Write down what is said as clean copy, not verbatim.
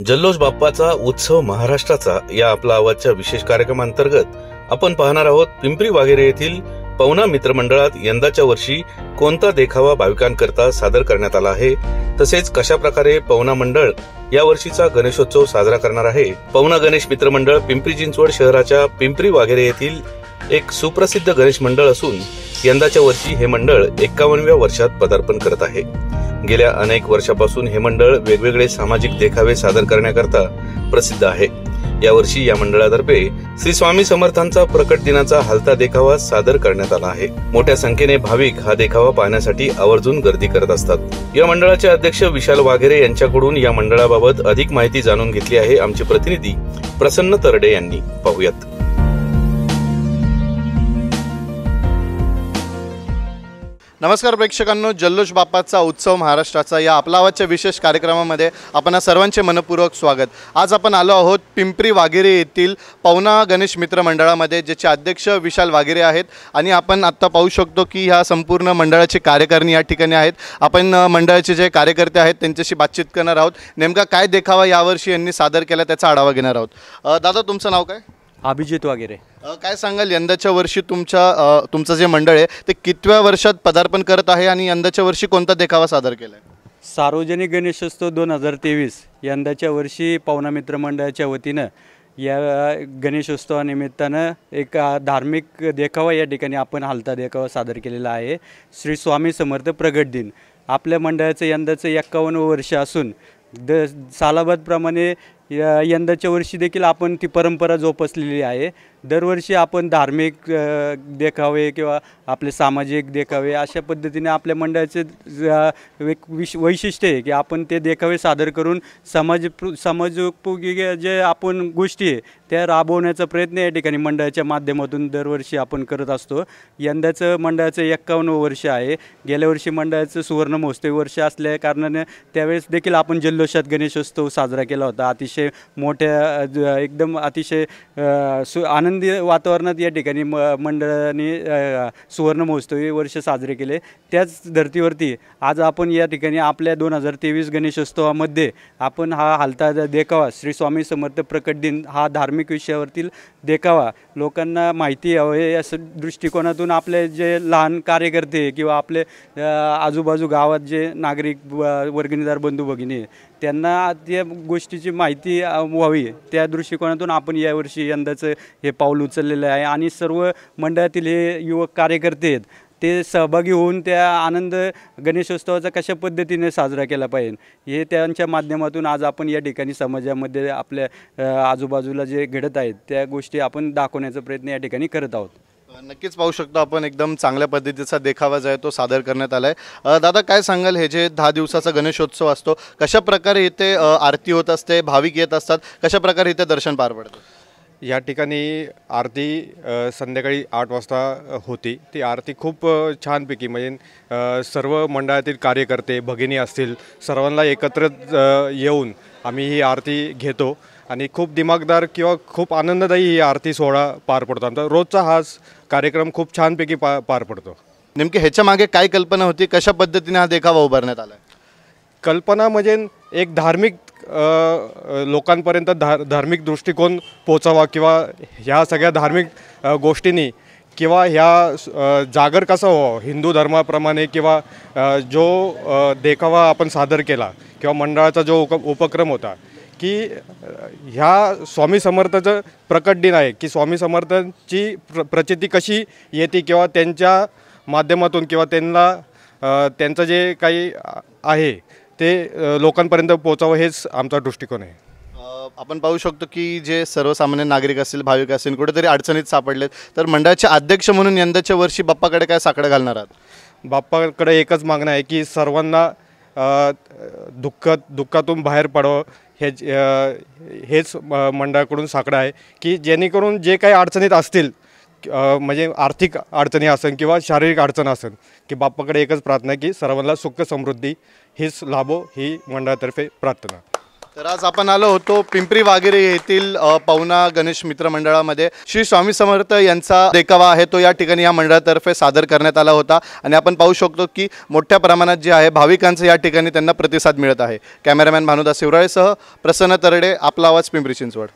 जल्लोष बाप्पाचा उत्सव महाराष्ट्राचा या आपला आवाजच्या विशेष कार्यक्रमांतर्गत आपण पाहणार आहोत पिंपरी वाघेरे येथील पवना मित्रमंडळात यंदाच्या वर्षी कोणता देखावा भाविकांकरता सादर करण्यात आला आहे, तसेच कशा प्रकारे पवना मंडळ या वर्षीचा गणेशोत्सव साजरा करणार आहे। पवना गणेश मित्रमंडळ पिंपरी चिंचवड शहराच्या पिंपरी वाघेरे येथील एक सुप्रसिद्ध गणेश मंडळ असून यंदाच्या वर्षी हे मंडळ 51व्या वर्षात पदार्पण करत आहे। गेल्या अनेक वर्षापासून हे मंडळ वेगवेगळे सामाजिक देखावे सादर करण्याकरता प्रसिद्ध आहे। यावर्षी या मंडळातर्फे श्री स्वामी समर्थांचा प्रकट दिनाचा हलता देखावा सादर करण्यात आला आहे। मोठ्या संख्येने भाविक हा देखावा पाहण्यासाठी आवर्जून गर्दी करत असतात। या मंडळाचे अध्यक्ष विशाल वाघेरे यांच्याकडून या मंडळाबाबत अधिक माहिती जाणून घेतली आहे आमचे प्रतिनिधी प्रसन्न तरडे यांनी। पाहूयात। नमस्कार प्रेक्षकांनो, जल्लोष बाप्पाचा उत्सव महाराष्ट्राचा या आपला आवाजच्या विशेष कार्यक्रमामध्ये आपण सर्वांचे मनपूर्वक स्वागत। आज आपण आलो आहोत पिंपरी वाघेरे येथील पवना गणेश मित्र मंडळामध्ये, ज्याचे अध्यक्ष विशाल वाघेरे आहेत आणि आपण आता पाहू शकतो की ह्या संपूर्ण मंडळाचे कार्यकारिणी या ठिकाणी आहेत। आपण मंडळाचे जे कार्यकर्ते आहेत त्यांच्याशी बातचीत करणार आहोत। नेमका काय देखावा यावर्षी यांनी सादर केला त्याचा आढावा घेणार आहोत। दादा, तुमचं नाव काय? अभिजित वाघेरे। काय सांगाल, यंदाच्या वर्षी तुमचं जे मंडळ आहे ते कितव्या वर्षात पदार्पण करत आहे आणि यंदाच्या वर्षी कोणता देखावा सादर केला आहे? सार्वजनिक गणेशोत्सव 2023 यंदाच्या वर्षी पवना मित्र मंडळाच्या वतीनं या गणेशोत्सवानिमित्तानं एक धार्मिक देखावा या ठिकाणी आपण हलता देखावा सादर केलेला आहे। श्री स्वामी समर्थ प्रगट दिन आपल्या मंडळाचं यंदाचं 51 वर्ष असून सालाबादप्रमाणे यंदाच्या वर्षी देखील आपण ती परंपरा जोपासलेली आहे। दरवर्षी आपण धार्मिक देखावे किंवा आपले सामाजिक देखावे अशा पद्धतीने आपल्या मंडळाचे एक वैशिष्ट्य आहे की आपण ते देखावे सादर करून समाजोपयोगी जे आपण गोष्टी आहे त्या राबवण्याचा प्रयत्न या ठिकाणी मंडळाच्या माध्यमातून दरवर्षी आपण करत असतो। यंदाचं मंडळाचं 51 वर्ष आहे। गेल्या वर्षी मंडळाचं सुवर्ण महोत्सवी वर्ष असल्या कारणाने त्यावेळेस देखील आपण जल्लोषात गणेशोत्सव साजरा केला होता। अतिशय मोठ्या एकदम अतिशय आनंदी वातावरणात या ठिकाणी मंडळाने सुवर्ण महोत्सवी वर्ष साजरे केले। त्याच धर्तीवरती आज आपण या ठिकाणी आपल्या 2023 गणेशोत्सवामध्ये आपण हा हलता देखावा श्री स्वामी समर्थ प्रकट दिन हा धार्मिक विषयावरील देखावा लोकांना माहिती यावे या दृष्टिकोनातून आपले जे लहान कार्यकर्ते किंवा आपले आजूबाजू गावात जे नागरिक वर्गणीदार बंधू भगिनी त्यांना त्या गोष्टीची माहिती व्हावी त्या दृष्टिकोनातून आपण यावर्षी यंदाचं हे पाऊल उचललेलं आहे आणि सर्व मंडळातील हे युवक कार्यकर्ते आहेत ते सहभागी होऊन त्या आनंद गणेशोत्सवाचा कशा पद्धतीने साजरा केला पाहिजे हे त्यांच्या माध्यमातून आज आपण या ठिकाणी समाजामध्ये आपल्या आजूबाजूला जे घडत आहेत त्या गोष्टी आपण दाखवण्याचा प्रयत्न या ठिकाणी करत आहोत। नक्कीच पाहू शकतो आपण एकदम चांगल्या पद्धतीचा देखावा जो आहे तो सादर करण्यात आला आहे। दादा, काय सांगाल, हे जे 10 दिवसाचा गणेशोत्सव असतो कशा प्रकारे इथे आरती होत असते, भाविक येत असतात, कशा प्रकारे इथे दर्शन पार पडतं? या ठिकाणी आरती संध्याकाळी 8 वाजता होती। ती आरती खूप छानपैकी म्हणजे सर्व मंडळातील कार्यकर्ते भगिनी असतील सर्वांना एकत्र येऊन आम्ही ही आरती घेतो आणि खूप दिमागदार किंवा खूप आनंददायी ही आरती सोहळा पार पडतो। आमचा रोजचा हा कार्यक्रम खूप छानपैकी पार पडतो। नेमके ह्याच्या मागे काय कल्पना होती, कशा पद्धतीने हा देखावा उभारण्यात आला? कल्पना म्हणजे एक धार्मिक लोकांपर्यंत धार्मिक दृष्टिकोन पोचावा किंवा ह्या सगळ्या धार्मिक गोष्टींनी किंवा ह्या जागर कसा व्हावा हिंदू धर्माप्रमाणे किंवा जो देखावा आपण सादर केला किंवा मंडळाचा जो उपक्रम होता की ह्या स्वामी समर्थाचं प्रकट दिन आहे की स्वामी समर्थांची प्रचिती कशी येते किंवा त्यांच्या माध्यमातून किंवा त्यांचं जे काही आहे ते लोकांपर्यंत पोहोचावं हेच आमचा दृष्टिकोन आहे। आपण पाहू शकतो की जे सर्वसामान्य नागरिक असतील, भाविक असतील, कुठेतरी अडचणीत सापडलेत, तर मंडळाचे अध्यक्ष म्हणून यंदाच्या वर्षी बाप्पाकडे काय साकडं घालणार आहात? बाप्पाकडे एकच मागणं आहे की सर्वांना दुःखातून बाहेर पडावं हेच मंडळाकडून साकडं आहे की जेणेकरून जे काही अडचणीत असतील म्हणजे आर्थिक अडचणी असेल किंवा शारीरिक अडचण असेल की बाप्पाकडे एकच प्रार्थना आहे की सर्वांना सुख समृद्धी हीच लाभो ही मंडळातर्फे प्रार्थना। तर आज आपण आलो होतो पिंपरी वाघेरे येथील पवना गणेश मित्र मंडळामध्ये श्री स्वामी समर्थ यांचा देखावा आहे तो या ठिकाणी या मंडळातर्फे सादर करण्यात आला होता आणि आपण पाहू शकतो की मोठ्या प्रमाणात जे आहे भाविकांचे या ठिकाणी त्यांना प्रतिसाद मिळत आहे. कॅमेरामॅन भानुदास शिवराळेसह प्रसन्न तरडे, आपला आवाज, पिंपरी चिंचवड.